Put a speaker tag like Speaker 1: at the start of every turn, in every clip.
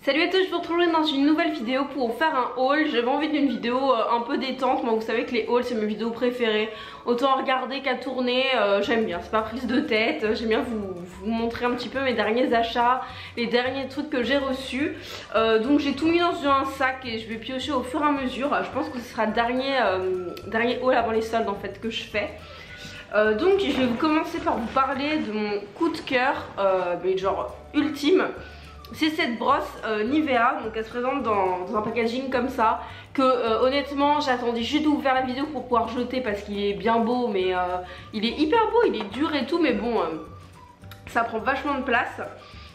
Speaker 1: Salut à tous, je vous retrouve dans une nouvelle vidéo pour faire un haul. J'avais envie d'une vidéo un peu détente. Moi vous savez que les hauls c'est mes vidéos préférées. Autant regarder qu'à tourner, j'aime bien, c'est pas prise de tête. J'aime bien vous montrer un petit peu mes derniers achats, les derniers trucs que j'ai reçus. Donc j'ai tout mis dans un sac et je vais piocher au fur et à mesure. Je pense que ce sera le dernier haul avant les soldes en fait que je fais. Donc je vais commencer par vous parler de mon coup de cœur, mais genre ultime. C'est cette brosse Nivea, donc elle se présente dans un packaging comme ça, que honnêtement j'attendais juste de vous faire la vidéo pour pouvoir jeter parce qu'il est bien beau, mais il est hyper beau, il est dur et tout, mais bon, ça prend vachement de place.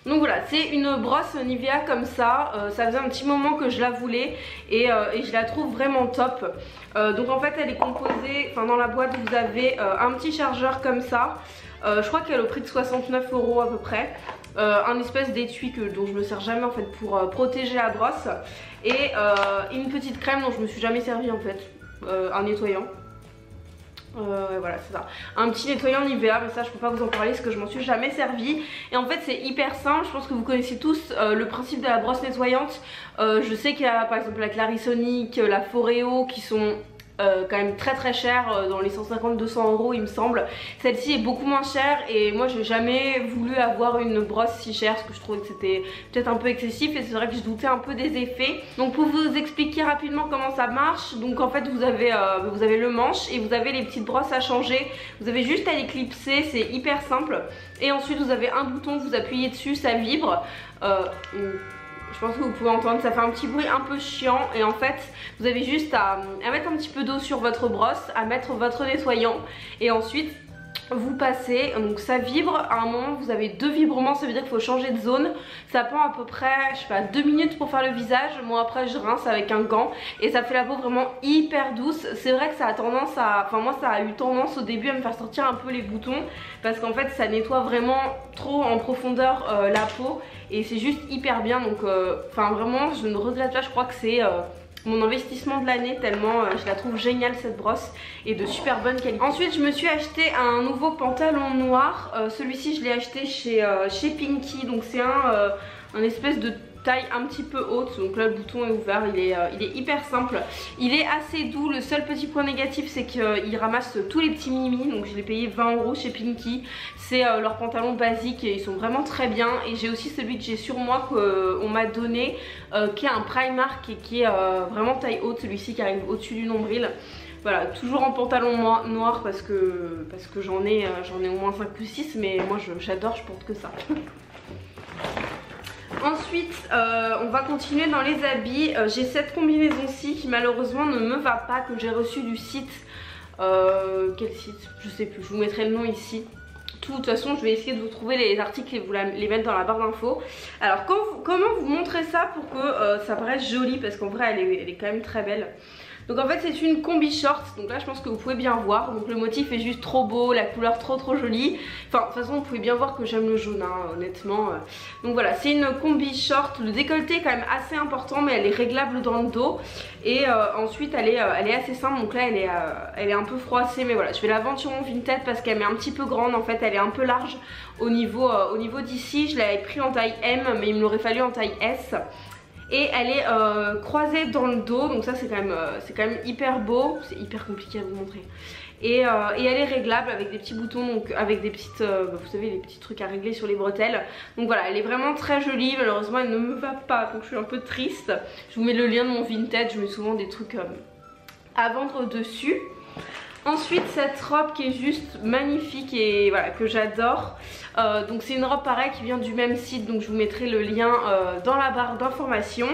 Speaker 1: Donc voilà, c'est une brosse Nivea comme ça, ça faisait un petit moment que je la voulais et je la trouve vraiment top. Donc en fait elle est composée, enfin dans la boîte vous avez un petit chargeur comme ça, je crois qu'elle est au prix de 69 € à peu près. Un espèce d'étui dont je me sers jamais en fait pour protéger la brosse et une petite crème dont je me suis jamais servi en fait, un nettoyant. Voilà c'est ça, un petit nettoyant Nivea, mais ça je peux pas vous en parler parce que je m'en suis jamais servi. Et en fait c'est hyper simple, je pense que vous connaissez tous le principe de la brosse nettoyante. Je sais qu'il y a par exemple la Clarisonic, la Foreo qui sont quand même très chère, dans les 150-200 € il me semble. Celle-ci est beaucoup moins chère et moi j'ai jamais voulu avoir une brosse si chère parce que je trouvais que c'était peut-être un peu excessif et c'est vrai que je doutais un peu des effets. Donc pour vous expliquer rapidement comment ça marche, donc en fait vous avez le manche et vous avez les petites brosses à changer. Vous avez juste à les clipser, c'est hyper simple. Et ensuite vous avez un bouton, vous appuyez dessus, ça vibre. Je pense que vous pouvez entendre, ça fait un petit bruit un peu chiant et en fait vous avez juste à mettre un petit peu d'eau sur votre brosse, à mettre votre nettoyant et ensuite vous passez, donc ça vibre. À un moment vous avez deux vibrements, ça veut dire qu'il faut changer de zone. Ça prend à peu près, je sais pas, 2 minutes pour faire le visage. Moi après je rince avec un gant et ça fait la peau vraiment hyper douce. C'est vrai que ça a tendance à, enfin moi ça a eu tendance au début à me faire sortir un peu les boutons parce qu'en fait ça nettoie vraiment trop en profondeur la peau et c'est juste hyper bien. Donc enfin vraiment je ne regrette pas, je crois que c'est mon investissement de l'année tellement je la trouve géniale cette brosse et de super bonne qualité. Ensuite je me suis acheté un nouveau pantalon noir, celui-ci je l'ai acheté chez Pinky, donc c'est un espèce de taille un petit peu haute, donc là le bouton est ouvert, il est hyper simple, il est assez doux. Le seul petit point négatif c'est qu'il ramasse tous les petits mimi, donc je l'ai payé 20 € chez Pinky. C'est leur pantalon basique et ils sont vraiment très bien. Et j'ai aussi celui que j'ai sur moi qu'on m'a donné, qui est un Primark et qui est vraiment taille haute, celui-ci qui arrive au-dessus du nombril. Voilà, toujours en pantalon noir parce que j'en ai au moins 5 ou 6, mais moi j'adore, je porte que ça. Ensuite on va continuer dans les habits. J'ai cette combinaison-ci qui malheureusement ne me va pas, que j'ai reçue du site, quel site je sais plus, je vous mettrai le nom ici. De toute façon je vais essayer de vous trouver les articles et vous les mettre dans la barre d'infos. Alors comment vous montrer ça pour que ça paraisse joli, parce qu'en vrai elle est quand même très belle. Donc en fait c'est une combi short, donc là je pense que vous pouvez bien voir. Donc le motif est juste trop beau, la couleur trop jolie. Enfin de toute façon vous pouvez bien voir que j'aime le jaune hein, honnêtement. Donc voilà, c'est une combi short, le décolleté est quand même assez important mais elle est réglable dans le dos. Et ensuite elle est assez simple, donc là elle est un peu froissée, mais voilà je vais la vendre sur mon Vinted parce qu'elle m'est un petit peu grande. En fait elle est un peu large au niveau d'ici. Je l'avais pris en taille M mais il me l'aurait fallu en taille S. Et elle est croisée dans le dos, donc ça c'est quand même hyper beau, c'est hyper compliqué à vous montrer. Et elle est réglable avec des petits boutons, donc avec des petites, vous savez les petits trucs à régler sur les bretelles. Donc voilà, elle est vraiment très jolie, malheureusement elle ne me va pas, donc je suis un peu triste. Je vous mets le lien de mon Vinted, je mets souvent des trucs à vendre dessus. Ensuite cette robe qui est juste magnifique et voilà que j'adore, donc c'est une robe pareil qui vient du même site, donc je vous mettrai le lien dans la barre d'informations.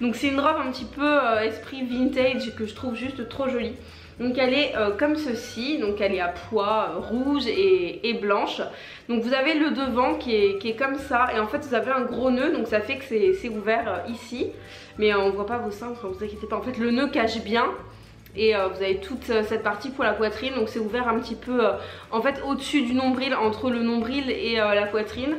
Speaker 1: Donc c'est une robe un petit peu esprit vintage que je trouve juste trop jolie. Donc elle est comme ceci, donc elle est à pois rouge et blanche. Donc vous avez le devant qui est comme ça et en fait vous avez un gros nœud, donc ça fait que c'est ouvert ici. Mais on voit pas vos seins, enfin, vous inquiétez pas, en fait le nœud cache bien. Et vous avez toute cette partie pour la poitrine, donc c'est ouvert un petit peu en fait au-dessus du nombril, entre le nombril et la poitrine.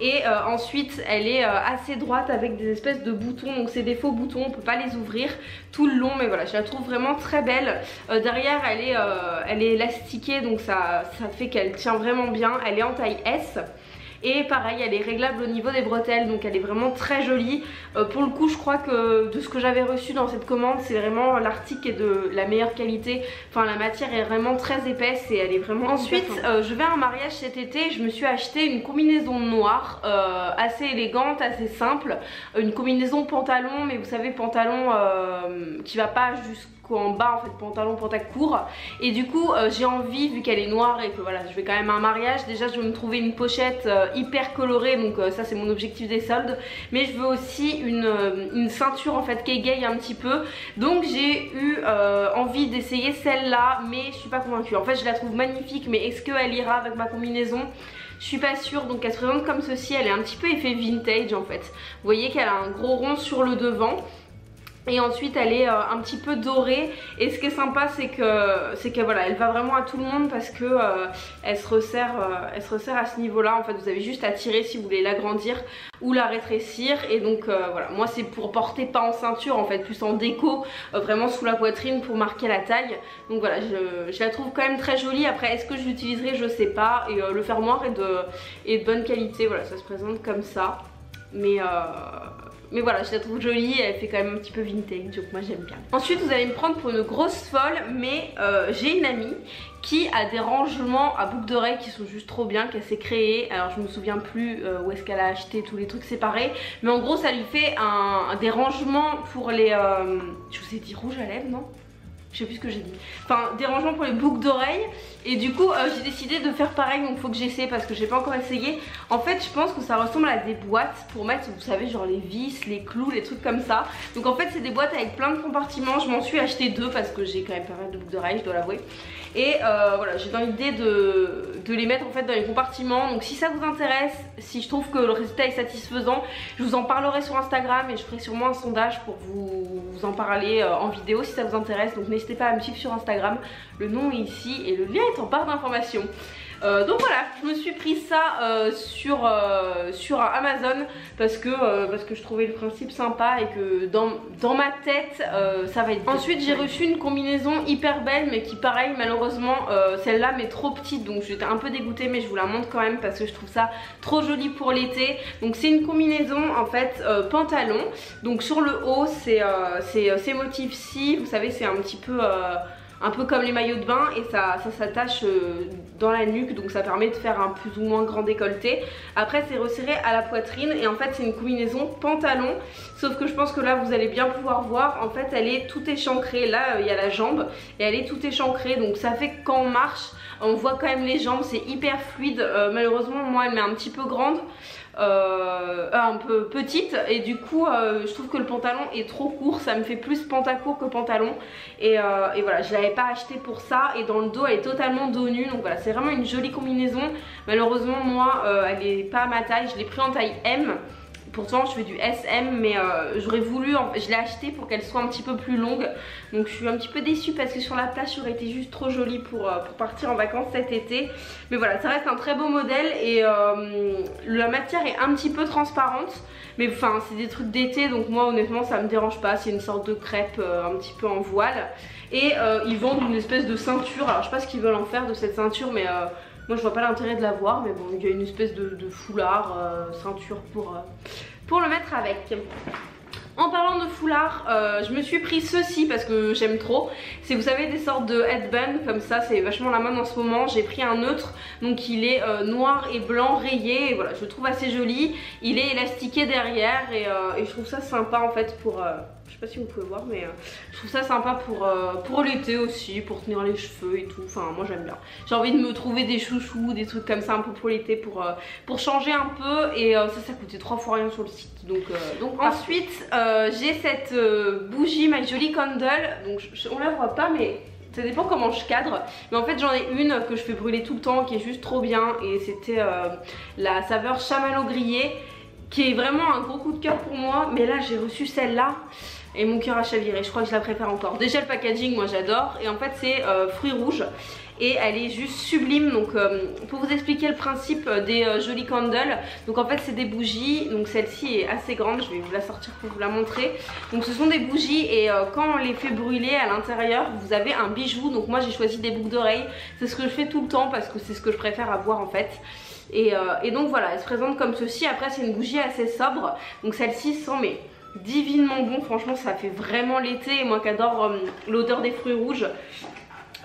Speaker 1: Et ensuite elle est assez droite avec des espèces de boutons, donc c'est des faux boutons, on peut pas les ouvrir tout le long, mais voilà je la trouve vraiment très belle. Derrière elle est élastiquée, donc ça fait qu'elle tient vraiment bien. Elle est en taille S. et pareil elle est réglable au niveau des bretelles, donc elle est vraiment très jolie. Pour le coup je crois que de ce que j'avais reçu dans cette commande, c'est vraiment l'article est de la meilleure qualité, enfin la matière est vraiment très épaisse et elle est vraiment... Ensuite je vais à un mariage cet été, je me suis acheté une combinaison noire assez élégante, assez simple, une combinaison pantalon, mais vous savez pantalon qui va pas jusqu'en bas en fait, pantalon court, et du coup j'ai envie, vu qu'elle est noire et que voilà je vais quand même à un mariage, déjà je veux me trouver une pochette hyper colorée, donc ça c'est mon objectif des soldes, mais je veux aussi une ceinture en fait qui égaye un petit peu, donc j'ai eu envie d'essayer celle-là, mais je suis pas convaincue. En fait je la trouve magnifique, mais est-ce qu'elle ira avec ma combinaison? Je suis pas sûre. Donc elle se présente comme ceci, elle est un petit peu effet vintage en fait. Vous voyez qu'elle a un gros rond sur le devant. Et ensuite elle est un petit peu dorée, et ce qui est sympa c'est que voilà, elle va vraiment à tout le monde parce que elle se resserre à ce niveau là. En fait vous avez juste à tirer si vous voulez l'agrandir ou la rétrécir, et donc voilà, moi c'est pour porter pas en ceinture en fait, plus en déco, vraiment sous la poitrine pour marquer la taille. Donc voilà, je la trouve quand même très jolie. Après est-ce que je l'utiliserai, je sais pas, et le fermoir est de bonne qualité. Voilà, ça se présente comme ça, mais voilà, je la trouve jolie, elle fait quand même un petit peu vintage, donc moi j'aime bien. Ensuite vous allez me prendre pour une grosse folle, mais j'ai une amie qui a des rangements à boucles d'oreilles qui sont juste trop bien, qu'elle s'est créée. Alors je me souviens plus où est-ce qu'elle a acheté tous les trucs séparés, mais en gros ça lui fait des rangements pour les... je vous ai dit rouge à lèvres, non? Je sais plus ce que j'ai dit. Enfin, des rangements pour les boucles d'oreilles. Et du coup, j'ai décidé de faire pareil. Donc, faut que j'essaie parce que j'ai pas encore essayé. En fait, je pense que ça ressemble à des boîtes pour mettre, vous savez, genre les vis, les clous, les trucs comme ça. Donc, en fait, c'est des boîtes avec plein de compartiments. Je m'en suis acheté 2 parce que j'ai quand même pas mal de boucles d'oreilles, je dois l'avouer. Et voilà, j'ai dans l'idée de les mettre en fait dans les compartiments. Donc, si ça vous intéresse, si je trouve que le résultat est satisfaisant, je vous en parlerai sur Instagram et je ferai sûrement un sondage pour vous en parler en vidéo si ça vous intéresse. Donc, n'hésitez pas à me suivre sur Instagram, le nom est ici et le lien est en barre d'informations. Donc voilà, je me suis pris ça sur Amazon parce que je trouvais le principe sympa et que dans ma tête ça va être bien. Ensuite j'ai reçu une combinaison hyper belle, mais qui pareil malheureusement celle-là m'est trop petite, donc j'étais un peu dégoûtée, mais je vous la montre quand même parce que je trouve ça trop joli pour l'été. Donc c'est une combinaison en fait pantalon, donc sur le haut c'est ces motifs-ci, vous savez c'est un petit peu... un peu comme les maillots de bain, et ça s'attache dans la nuque, donc ça permet de faire un plus ou moins grand décolleté. Après c'est resserré à la poitrine, et en fait c'est une combinaison pantalon, sauf que je pense que là vous allez bien pouvoir voir, en fait elle est tout échancrée. Là il y a la jambe et elle est tout échancrée, donc ça fait que quand on marche on voit quand même les jambes, c'est hyper fluide. Malheureusement moi elle m'est un petit peu grande, un peu petite, et du coup je trouve que le pantalon est trop court, ça me fait plus pantacourt que pantalon, et voilà, je l'avais pas acheté pour ça. Et dans le dos elle est totalement dos nu, donc voilà, c'est vraiment une jolie combinaison. Malheureusement moi elle est pas à ma taille, je l'ai pris en taille M. Pourtant je fais du SM, mais j'aurais voulu, je l'ai acheté pour qu'elle soit un petit peu plus longue. Donc je suis un petit peu déçue parce que sur la plage j'aurais été juste trop jolie pour partir en vacances cet été. Mais voilà, ça reste un très beau modèle, et la matière est un petit peu transparente. Mais enfin c'est des trucs d'été, donc moi honnêtement ça me dérange pas. C'est une sorte de crêpe un petit peu en voile. Et ils vendent une espèce de ceinture. Alors je sais pas ce qu'ils veulent en faire de cette ceinture, mais... moi je vois pas l'intérêt de l'avoir, mais bon il y a une espèce de foulard, ceinture pour le mettre avec. En parlant de foulard, je me suis pris ceci parce que j'aime trop. C'est, vous savez, des sortes de headband comme ça, c'est vachement la mode en ce moment. J'ai pris un neutre, donc il est noir et blanc rayé, et voilà, je le trouve assez joli. Il est élastiqué derrière, et je trouve ça sympa en fait pour... je sais pas si vous pouvez voir, mais je trouve ça sympa pour l'été aussi, pour tenir les cheveux et tout. Enfin moi j'aime bien. J'ai envie de me trouver des chouchous, des trucs comme ça un peu pour l'été, pour changer un peu. Et ça coûtait 3 fois rien sur le site. Donc ensuite j'ai cette bougie My Jolly Candle. Donc on la voit pas, mais ça dépend comment je cadre. Mais en fait j'en ai une que je fais brûler tout le temps, qui est juste trop bien. Et c'était la saveur chamallow grillé, qui est vraiment un gros coup de cœur pour moi. Mais là j'ai reçu celle-là et mon cœur a chaviré, je crois que je la préfère encore. Déjà le packaging moi j'adore, et en fait c'est fruits rouges et elle est juste sublime. Donc pour vous expliquer le principe des Jolly Candles, donc en fait c'est des bougies, donc celle-ci est assez grande, je vais vous la sortir pour vous la montrer. Donc ce sont des bougies, et quand on les fait brûler à l'intérieur vous avez un bijou. Donc moi j'ai choisi des boucles d'oreilles, c'est ce que je fais tout le temps parce que c'est ce que je préfère avoir en fait. Et donc voilà, elle se présente comme ceci. Après c'est une bougie assez sobre, donc celle-ci sent mais divinement bon, franchement ça fait vraiment l'été. Et moi qui adore l'odeur des fruits rouges,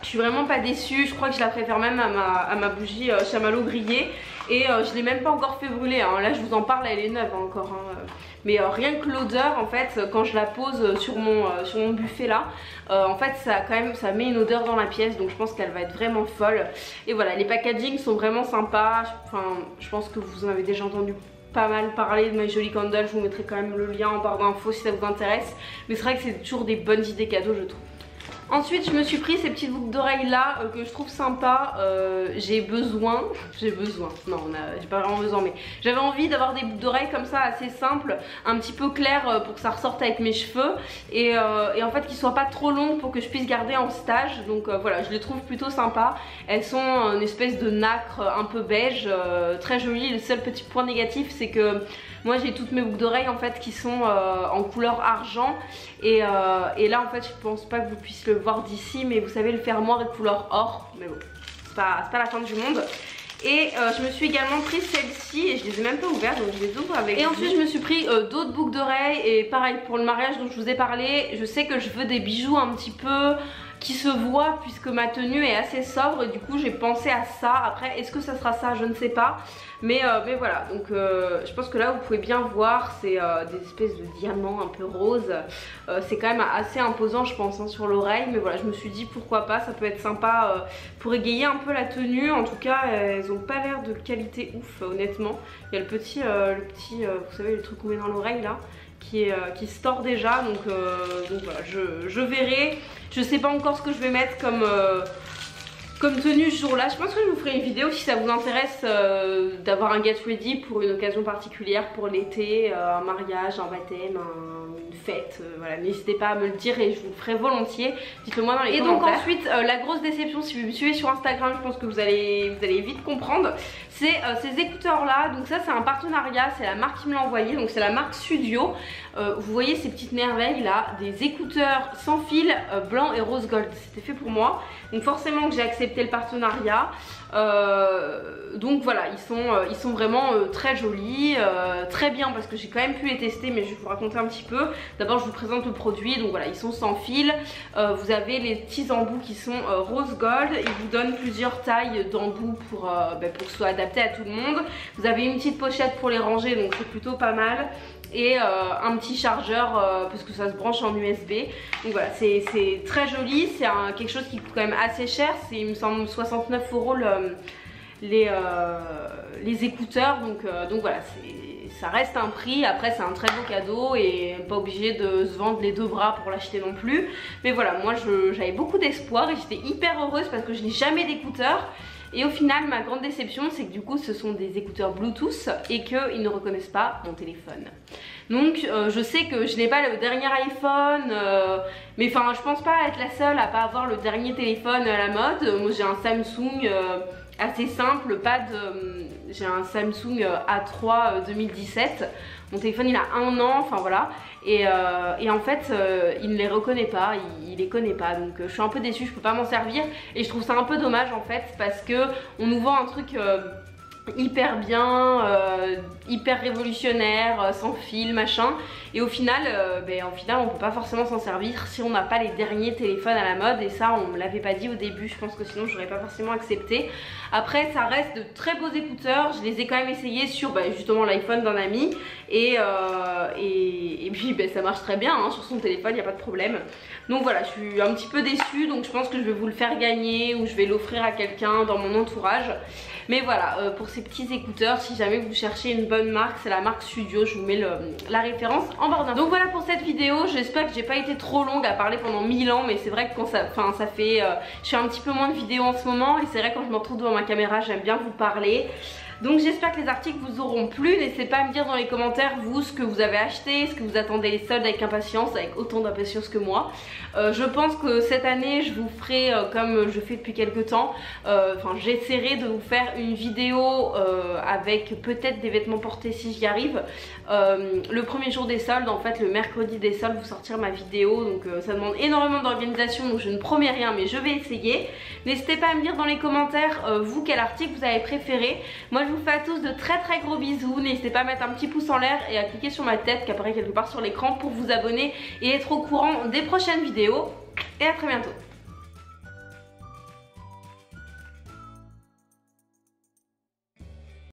Speaker 1: je suis vraiment pas déçue. Je crois que je la préfère même à ma bougie chamallow grillée. Et je l'ai même pas encore fait brûler, hein. Là je vous en parle, elle est neuve encore, hein. Mais rien que l'odeur en fait, quand je la pose sur mon buffet là, en fait ça met une odeur dans la pièce. Donc je pense qu'elle va être vraiment folle. Et voilà, les packaging sont vraiment sympas. Enfin je pense que vous en avez déjà entendu pas mal parler de My Jolly Candle. Je vous mettrai quand même le lien en barre d'infos si ça vous intéresse. Mais c'est vrai que c'est toujours des bonnes idées cadeaux je trouve. Ensuite je me suis pris ces petites boucles d'oreilles là que je trouve sympa. J'ai besoin, non j'ai pas vraiment besoin, mais j'avais envie d'avoir des boucles d'oreilles comme ça assez simples, un petit peu claires pour que ça ressorte avec mes cheveux et en fait qu'ils soient pas trop longues pour que je puisse garder en stage. Donc voilà, je les trouve plutôt sympas. Elles sont une espèce de nacre un peu beige, très jolie. Le seul petit point négatif c'est que moi j'ai toutes mes boucles d'oreilles en fait qui sont en couleur argent et là en fait je pense pas que vous puissiez le voir d'ici, mais vous savez le fermoir est couleur or, mais bon c'est pas la fin du monde. Et je me suis également pris celle-ci et je les ai même pas ouvertes donc je les ouvre avec vous. Et ensuite je me suis pris d'autres boucles d'oreilles et pareil pour le mariage dont je vous ai parlé. Je sais que je veux des bijoux un petit peu qui se voient puisque ma tenue est assez sobre et du coup j'ai pensé à ça. Après est-ce que ça sera ça, je ne sais pas, mais voilà. Donc je pense que là vous pouvez bien voir, c'est des espèces de diamants un peu roses. C'est quand même assez imposant je pense hein, sur l'oreille, mais voilà je me suis dit pourquoi pas, ça peut être sympa pour égayer un peu la tenue. En tout cas elles ont pas l'air de qualité ouf honnêtement. Il y a le petit vous savez le truc qu'on met dans l'oreille là qui se tord déjà, donc voilà, je verrai. Je sais pas encore ce que je vais mettre comme tenue ce jour là. Je pense que je vous ferai une vidéo si ça vous intéresse d'avoir un get ready pour une occasion particulière, pour l'été, un mariage, un baptême, une fête, voilà. N'hésitez pas à me le dire et je vous le ferai volontiers, dites-le moi dans les commentaires. Et donc ensuite la grosse déception, si vous me suivez sur Instagram je pense que vous allez vite comprendre, c'est ces écouteurs là. Donc ça c'est un partenariat, c'est la marque qui me l'a envoyé, donc c'est la marque Studio. Vous voyez ces petites merveilles là, des écouteurs sans fil blanc et rose gold, c'était fait pour moi. Donc forcément que j'ai accepté le partenariat. Donc voilà, ils sont vraiment très jolis, très bien parce que j'ai quand même pu les tester, mais je vais vous raconter un petit peu. D'abord je vous présente le produit, donc voilà ils sont sans fil. Vous avez les petits embouts qui sont rose gold, ils vous donnent plusieurs tailles d'embouts pour que ce soit adapté à tout le monde. Vous avez une petite pochette pour les ranger, donc c'est plutôt pas mal. Et un petit chargeur parce que ça se branche en USB. Donc voilà, c'est très joli, c'est quelque chose qui coûte quand même assez cher. C'est il me semble 69 € les écouteurs, donc voilà, ça reste un prix. Après c'est un très beau cadeau et pas obligé de se vendre les deux bras pour l'acheter non plus. Mais voilà, moi j'avais beaucoup d'espoir et j'étais hyper heureuse parce que je n'ai jamais d'écouteurs. Et au final ma grande déception c'est que du coup ce sont des écouteurs Bluetooth et qu'ils ne reconnaissent pas mon téléphone. Donc je sais que je n'ai pas le dernier iPhone, mais enfin je pense pas être la seule à pas avoir le dernier téléphone à la mode. Moi j'ai un Samsung assez simple, j'ai un Samsung A3 2017. Mon téléphone il a 1 an, enfin voilà. Et en fait il ne les reconnaît pas, il les connaît pas, donc je suis un peu déçue, je peux pas m'en servir. Et je trouve ça un peu dommage en fait, parce que on nous vend un truc hyper bien, hyper révolutionnaire, sans fil machin, et au final on peut pas forcément s'en servir si on n'a pas les derniers téléphones à la mode. Et ça on me l'avait pas dit au début, je pense que sinon j'aurais pas forcément accepté. Après ça reste de très beaux écouteurs, je les ai quand même essayés sur justement l'iPhone d'un ami et puis ça marche très bien hein, sur son téléphone, il n'y a pas de problème. Donc voilà, je suis un petit peu déçue, donc je pense que je vais vous le faire gagner ou je vais l'offrir à quelqu'un dans mon entourage. Mais voilà, pour ces petits écouteurs, si jamais vous cherchez une bonne marque, c'est la marque Studio, je vous mets la référence en barre d'infos. Donc voilà pour cette vidéo, j'espère que j'ai pas été trop longue à parler pendant 1000 ans, mais c'est vrai que quand ça fait, je fais un petit peu moins de vidéos en ce moment, et c'est vrai quand je me retrouve devant ma caméra, j'aime bien vous parler. Donc j'espère que les articles vous auront plu. N'hésitez pas à me dire dans les commentaires vous ce que vous avez acheté, ce que vous attendez les soldes avec impatience, avec autant d'impatience que moi. Je pense que cette année je vous ferai comme je fais depuis quelques temps, j'essaierai de vous faire une vidéo avec peut-être des vêtements portés si j'y arrive. Le premier jour des soldes, en fait le mercredi des soldes, vous sortir ma vidéo, donc ça demande énormément d'organisation, donc je ne promets rien mais je vais essayer. N'hésitez pas à me dire dans les commentaires vous quel article vous avez préféré. Moi je vous fais à tous de très gros bisous. N'hésitez pas à mettre un petit pouce en l'air et à cliquer sur ma tête qui apparaît quelque part sur l'écran pour vous abonner et être au courant des prochaines vidéos. Et à très bientôt.